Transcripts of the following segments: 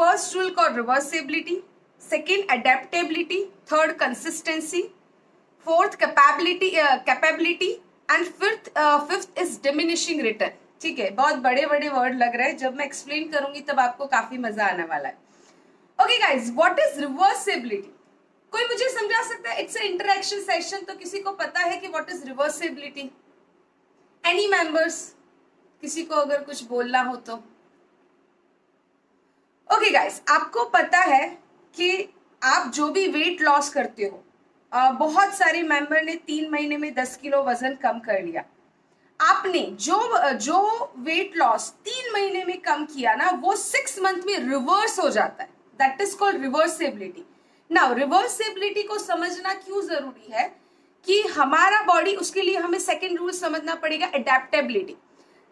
first rule called reversibility, second adaptability, third consistency, fourth capability and fifth is diminishing return. ठीक है, बहुत बड़े बड़े वर्ड लग रहे हैं, जब मैं एक्सप्लेन करूंगी तब आपको काफी मजा आने वाला है. Okay guys, what is reversibility? कोई मुझे समझा सकता है? इट्स इंटरेक्शन सेशन, तो किसी को पता है कि what is reversibility? Any members, किसी को अगर कुछ बोलना हो तो. ओके गाइज, आपको पता है कि आप जो भी वेट लॉस करते हो, बहुत सारे मेंबर ने 3 महीने में 10 किलो वजन कम कर लिया. आपने जो वेट लॉस 3 महीने में कम किया ना, वो 6 मंथ में रिवर्स हो जाता है. That is called reversibility. Now reversibility को समझना क्यों जरूरी है कि हमारा बॉडी, उसके लिए हमें सेकेंड रूल समझना पड़ेगा, अडेप्टेबिलिटी.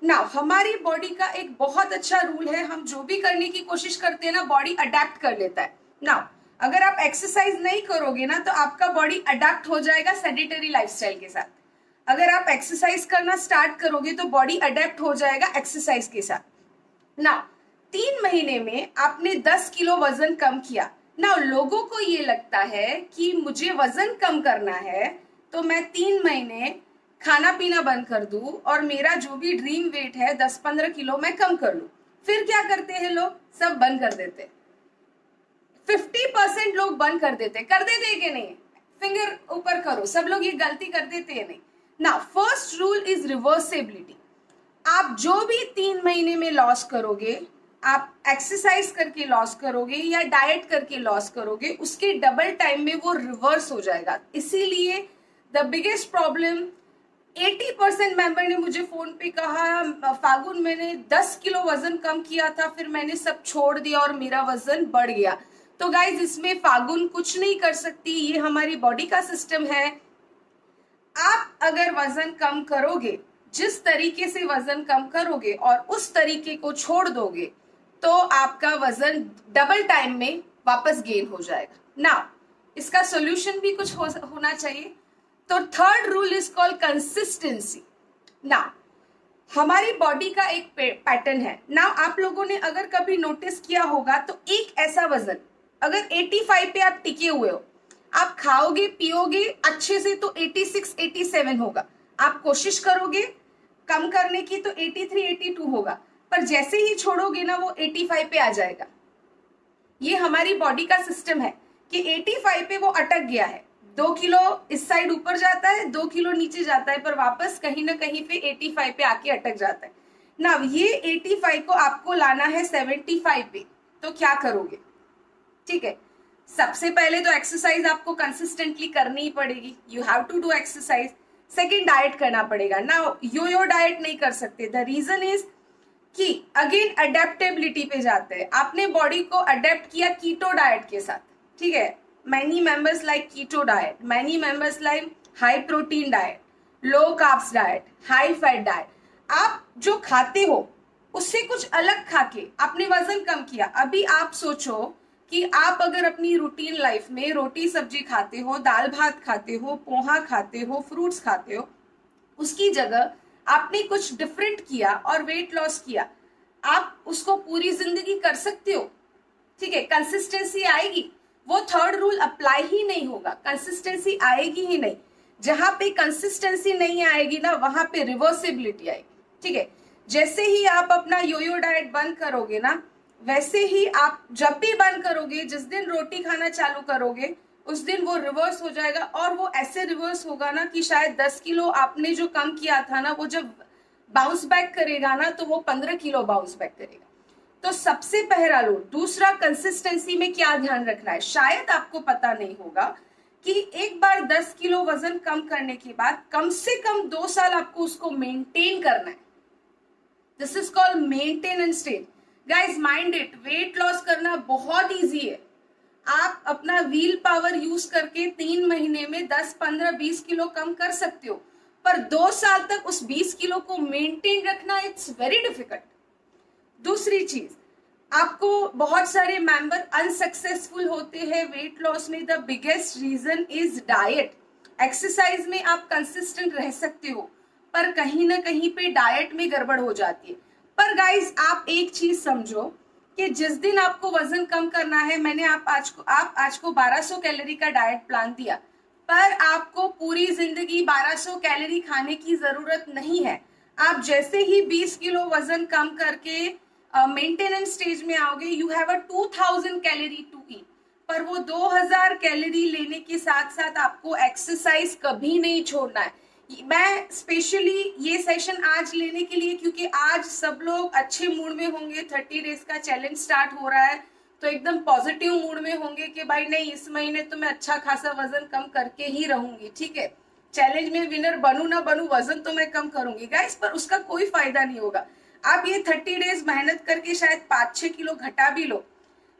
नाउ हमारी बॉडी का एक बहुत अच्छा रूल है, हम जो भी करने की कोशिश करते हैं ना, बॉडी अडेप्ट कर लेता है. नाउ अगर आप एक्सरसाइज नहीं करोगे ना, तो आपका बॉडी अडेप्ट हो जाएगा सेडेंटरी लाइफस्टाइल के साथ. अगर आप एक्सरसाइज करना स्टार्ट करोगे तो बॉडी अडेप्ट हो जाएगा एक्सरसाइज के साथ. नाउ 3 महीने में आपने 10 किलो वजन कम किया. नाउ लोगों को ये लगता है कि मुझे वजन कम करना है तो मैं 3 महीने खाना पीना बंद कर दूं और मेरा जो भी ड्रीम वेट है 10-15 किलो मैं कम कर लूं. फिर क्या करते हैं लोग? सब बंद कर देते. 50% लोग बंद कर देते कि नहीं? फिंगर ऊपर करो, सब लोग ये गलती कर देते हैं नहीं. Now first rule is reversibility. आप जो भी 3 महीने में लॉस करोगे, आप एक्सरसाइज करके लॉस करोगे या डाइट करके लॉस करोगे, उसके डबल टाइम में वो रिवर्स हो जाएगा. इसीलिए द बिगेस्ट प्रॉब्लम, 80% मेंबर ने मुझे फोन पे कहा, फागुन मैंने 10 किलो वजन कम किया था, फिर मैंने सब छोड़ दिया और मेरा वजन बढ़ गया. तो गाइज, इसमें फागुन कुछ नहीं कर सकती, ये हमारी बॉडी का सिस्टम है. आप अगर वजन कम करोगे, जिस तरीके से वजन कम करोगे और उस तरीके को छोड़ दोगे, तो आपका वजन डबल टाइम में वापस गेन हो जाएगा. नाउ इसका सोल्यूशन भी कुछ होना चाहिए. तो third rule is called consistency. Now हमारी बॉडी का एक पैटर्न है. नाउ आप लोगों ने अगर कभी नोटिस किया होगा तो एक ऐसा वजन, अगर 85 पे आप टिके हुए हो, आप खाओगे पियोगे अच्छे से तो 86-87 होगा. आप कोशिश करोगे कम करने की तो 83-82 होगा, पर जैसे ही छोड़ोगे ना वो 85 पे आ जाएगा. ये हमारी बॉडी का सिस्टम है कि 85 पे वो अटक गया है. 2 किलो इस साइड ऊपर जाता है, 2 किलो नीचे जाता है, पर वापस कहीं ना कहीं पे 85 पे आके अटक जाता है. ना ये 85 को आपको लाना है 75 पे, तो क्या करोगे? ठीक है, सबसे पहले तो एक्सरसाइज आपको कंसिस्टेंटली करनी ही पड़ेगी. You have to do exercise. Second, diet करना पड़ेगा. ना यो डाइट नहीं कर सकते. द रीजन इज कि अगेन अडेप्टेबिलिटी पे जाते हैं. आपने बॉडी को अडेप्ट किया कीटो डाइट के साथ. ठीक है, many members like keto diet, many members like high protein diet, low carbs diet, high fat diet. आप जो खाते हो उससे कुछ अलग खा के आपने वजन कम किया. अभी आप सोचो कि आप अगर अपनी रूटीन लाइफ में रोटी सब्जी खाते हो, दाल भात खाते हो, पोहा खाते हो, फ्रूट्स खाते हो, उसकी जगह आपने कुछ डिफरेंट किया और वेट लॉस किया, आप उसको पूरी जिंदगी कर सकते हो. ठीक है, कंसिस्टेंसी आएगी. वो थर्ड रूल अप्लाई ही नहीं होगा, कंसिस्टेंसी आएगी ही नहीं. जहां पे कंसिस्टेंसी नहीं आएगी ना, वहां पे रिवर्सिबिलिटी आएगी. ठीक है, जैसे ही आप अपना योयो डाइट बंद करोगे ना, वैसे ही आप जब भी बंद करोगे, जिस दिन रोटी खाना चालू करोगे, उस दिन वो रिवर्स हो जाएगा. और वो ऐसे रिवर्स होगा ना कि शायद 10 किलो आपने जो कम किया था ना, वो जब बाउंस बैक करेगा ना, तो वो 15 किलो बाउंस बैक करेगा. तो सबसे पहला रूल. दूसरा, कंसिस्टेंसी में क्या ध्यान रखना है, शायद आपको पता नहीं होगा कि एक बार 10 किलो वजन कम करने के बाद कम से कम 2 साल आपको उसको मेंटेन करना है. This is called maintenance stage. Guys mind it, weight loss करना बहुत इजी है. आप अपना व्हील पावर यूज करके 3 महीने में 10, 15, 20 किलो कम कर सकते हो, पर 2 साल तक उस 20 किलो को मेंटेन रखना इट्स वेरी डिफिकल्ट. दूसरी चीज, आपको बहुत सारे मेंबर अनसक्सेसफुल होते हैं वेट लॉस में. The biggest reason is diet. Exercise में आप कंसिस्टेंट रह सकते हो, पर कहीं ना कहीं पे डाइट में गड़बड़ हो जाती है. पर गाइज आप एक चीज समझो कि जिस दिन आपको वजन कम करना है, मैंने आप आज को 1200 कैलोरी का डाइट प्लान दिया, पर आपको पूरी जिंदगी 1200 कैलोरी खाने की जरूरत नहीं है। आप जैसे ही 20 किलो वजन कम करके मेंटेनेंस स्टेज में आओगे, you have a 2000 calorie to eat, पर वो 2000 कैलोरी लेने के साथ साथ आपको एक्सरसाइज कभी नहीं छोड़ना है। मैं स्पेशली ये सेशन आज लेने के लिए, क्योंकि आज सब लोग अच्छे मूड में होंगे, 30 डेज का चैलेंज स्टार्ट हो रहा है, तो एकदम पॉजिटिव मूड में होंगे कि भाई नहीं, इस महीने तो मैं अच्छा खासा वजन कम करके ही रहूंगी, ठीक है, चैलेंज में विनर बनू ना बनू, वजन तो मैं कम करूंगी गाइस, पर उसका कोई फायदा नहीं होगा। आप ये 30 डेज मेहनत करके शायद 5-6 किलो घटा भी लो,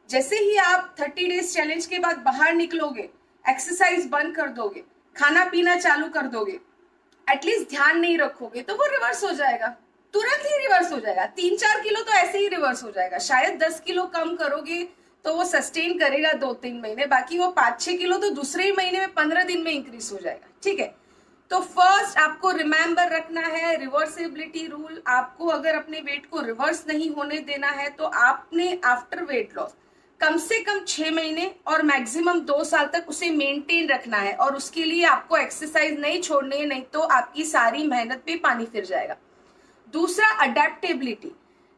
जैसे ही आप 30 डेज चैलेंज के बाद बाहर निकलोगे, एक्सरसाइज बंद कर दोगे, खाना पीना चालू कर दोगे, एटलीस्ट ध्यान नहीं रखोगे, तो वो रिवर्स हो जाएगा, तुरंत ही रिवर्स हो जाएगा। 3-4 किलो तो ऐसे ही रिवर्स हो जाएगा। शायद 10 किलो कम करोगे तो वो सस्टेन करेगा 2-3 महीने, बाकी वो 5-6 किलो तो दूसरे ही महीने में 15 दिन में इंक्रीज हो जाएगा, ठीक है। तो फर्स्ट आपको रिमेंबर रखना है रिवर्सिबिलिटी रूल। आपको अगर अपने वेट को रिवर्स नहीं होने देना है, तो आपने आफ्टर वेट लॉस कम से कम 6 महीने और मैक्सिमम 2 साल तक उसे मेंटेन रखना है, और उसके लिए आपको एक्सरसाइज नहीं छोड़नी है, नहीं तो आपकी सारी मेहनत पे पानी फिर जाएगा। दूसरा, अडेप्टेबिलिटी।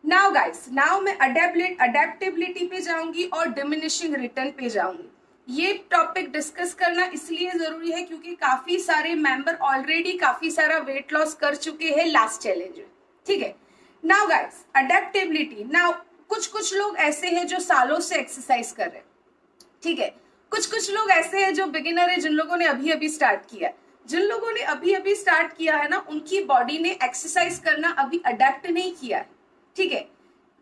नाउ गाइस, नाउ मैं अडेप्टेबिलिटी पे जाऊंगी और डिमिनिशिंग रिटर्न पे जाऊंगी। ये टॉपिक डिस्कस करना इसलिए जरूरी है क्योंकि काफी सारे मेंबर ऑलरेडी काफी सारा वेट लॉस कर चुके हैं लास्ट चैलेंज में, ठीक है। Now guys, adaptability. नाउ कुछ लोग ऐसे हैं जो सालों से एक्सरसाइज कर रहे हैं, ठीक है। कुछ लोग ऐसे हैं जो बिगिनर है, जिन लोगों ने अभी अभी स्टार्ट किया है। जिन लोगों ने अभी अभी स्टार्ट किया है ना, उनकी बॉडी ने एक्सरसाइज करना अभी अडेप्ट नहीं किया है, ठीक है,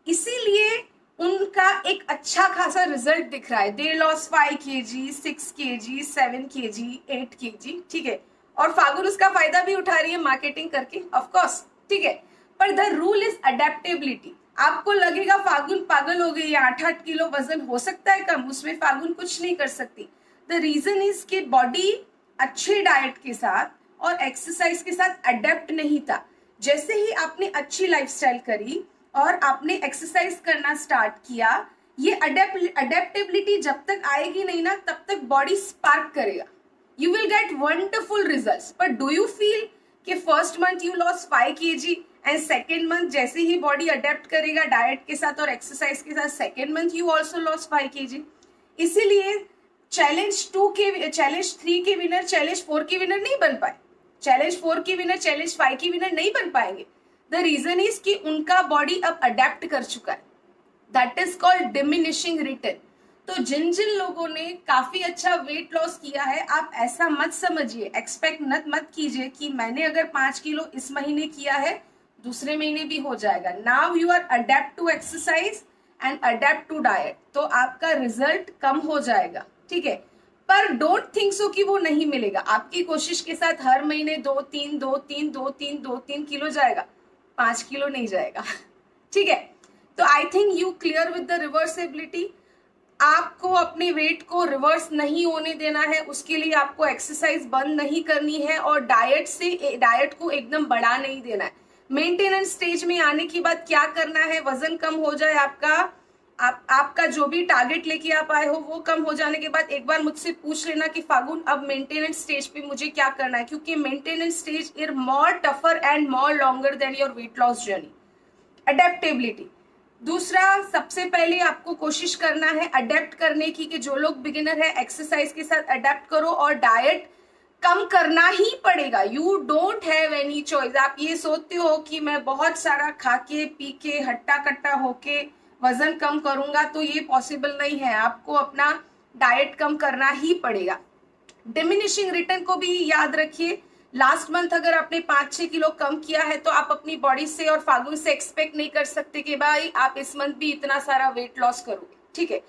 इसीलिए उनका एक अच्छा खासा रिजल्ट दिख रहा है। दे loss 5 kg, 6 kg, 7 kg, 8 kg, ठीक है, और फागुन उसका फायदा भी उठा रही है मार्केटिंग करके, ऑफ कोर्स, ठीक है। पर द रूल इज अडेप्टेबिलिटी। आपको लगेगा फागुन पागल हो गई, 8-8 किलो वजन हो सकता है कम, उसमें फागुन कुछ नहीं कर सकती। द रीजन इज कि बॉडी अच्छे डाइट के साथ और एक्सरसाइज के साथ अडेप्ट नहीं था। जैसे ही आपने अच्छी लाइफस्टाइल करी और आपने एक्सरसाइज करना स्टार्ट किया, ये अडेप्टेबिलिटी जब तक आएगी नहीं ना, तब तक बॉडी स्पार्क करेगा। You will get wonderful results, but do you feel कि first month you loss 5 kg and second month जैसे ही बॉडी अडेप्ट करेगा डाइट के साथ और एक्सरसाइज के साथ, second month you also loss 5 kg। इसीलिए चैलेंज 3 के विनर चैलेंज 4 के विनर नहीं बन पाए, चैलेंज 4 के विनर चैलेंज 5 के विनर नहीं बन पाएंगे। द रीजन इज कि उनका बॉडी अब अडेप्ट कर चुका है, that is called diminishing return. तो जिन लोगों ने काफी अच्छा वेट लॉस किया है, आप ऐसा मत समझिए, एक्सपेक्ट मत कीजिए कि मैंने अगर 5 किलो इस महीने किया है, दूसरे महीने भी हो जाएगा। Now you are adept to exercise and adept to diet, तो आपका रिजल्ट कम हो जाएगा, ठीक है। पर डोंट थिंक सो कि वो नहीं मिलेगा। आपकी कोशिश के साथ हर महीने 2-3 किलो जाएगा, 5 किलो नहीं जाएगा, ठीक है। तो I think you clear with the reversibility. आपको अपने वेट को रिवर्स नहीं होने देना है, उसके लिए आपको एक्सरसाइज बंद नहीं करनी है और डाइट को एकदम बढ़ा नहीं देना है। मेंटेनेंस स्टेज में आने के बाद क्या करना है, वजन कम हो जाए आपका जो भी टारगेट लेके आप आए हो वो कम हो जाने के बाद एक बार मुझसे पूछ लेना कि फागुन अब मेंटेनेंस स्टेज पे मुझे क्या करना है, क्योंकि maintenance stage is more tougher and more longer than your weight loss journey. Adaptability. दूसरा, सबसे पहले आपको कोशिश करना है अडेप्ट करने की, कि जो लोग बिगिनर है एक्सरसाइज के साथ अडेप्ट करो और डाइट कम करना ही पड़ेगा। You don't have any choice. आप ये सोचते हो कि मैं बहुत सारा खा के पी के हट्टा कट्टा होके वजन कम करूंगा, तो ये पॉसिबल नहीं है। आपको अपना डाइट कम करना ही पड़ेगा। डिमिनिशिंग रिटर्न को भी याद रखिए। लास्ट मंथ अगर आपने 5-6 किलो कम किया है, तो आप अपनी बॉडी से और फागुन से एक्सपेक्ट नहीं कर सकते कि भाई आप इस मंथ भी इतना सारा वेट लॉस करोगे, ठीक है।